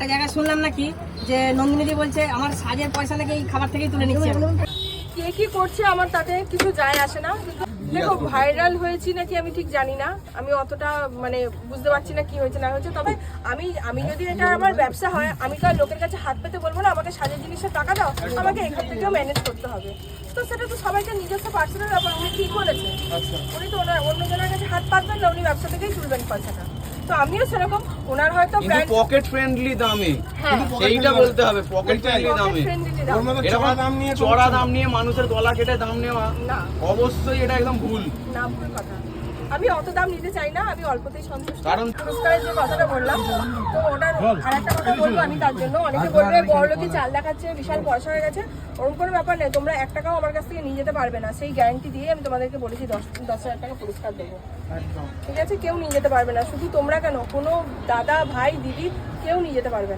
একটা জায়গায় শুনলাম নাকি যে নন্দিনীদি বলছে আমার সাজের পয়সা নাকি এই খাবার থেকেই তুলে নিচ্ছে। কে কি করছে আমার তাতে কিছু যায় আসে না। দেখো ভাইরাল হয়েছি নাকি আমি ঠিক জানি না, আমি অতটা মানে বুঝতে পারছি না কি হয়েছে না হয়েছে। তবে আমি যদি এটা আমার ব্যবসা হয়, আমি তো আর লোকের কাছে হাত পেতে বলবো না আমাকে সাজের জিনিসের টাকা দাও, আমাকে এখান থেকেও ম্যানেজ করতে হবে। তো সেটা তো সবাইকে নিজস্ব পার্সোনাল ব্যাপার। উনি ঠিক বলেছে, উনি তো ওনার অন্যজনের কাছে হাত পাতবেন না, উনি ব্যবসা থেকেই তুলবেন পয়সাটা। তো আমিও সেরকম ওনার হয়তো পকেট ফ্রেন্ডলি দামে, হ্যাঁ সেইটা বলতে হবে, পকেট ফ্রেন্ডলি দামে। এরকম চড়া দাম নিয়ে মানুষের গলা কেটে দাম নেওয়া না, অবশ্যই এটা একদম ভুল। না ভুল কথা। আমি অত দাম নিতে চাই না, আমি অল্পতেই সন্তুষ্ট। কারণ পুরস্কারের যে কথাটা বললাম, তো ওটার আরেকটা কথা বলবো আমি তার জন্য। অনেকে বলবে বড়লোকে চাল দেখাচ্ছে, বিশাল পয়সা হয়ে গেছে। ওরকম কোনো ব্যাপার নেই, তোমরা 1 টাকাও আমার কাছ থেকে নিয়ে যেতে পারবে না। সেই গ্যারান্টি দিয়ে আমি তোমাদেরকে বলেছি 10,000 টাকা পুরস্কার দেবো। ঠিক আছে, কেউ নিয়ে যেতে পারবে না। শুধু তোমরা কেন, কোনো দাদা ভাই দিদি কেউ নিয়ে যেতে পারবে না।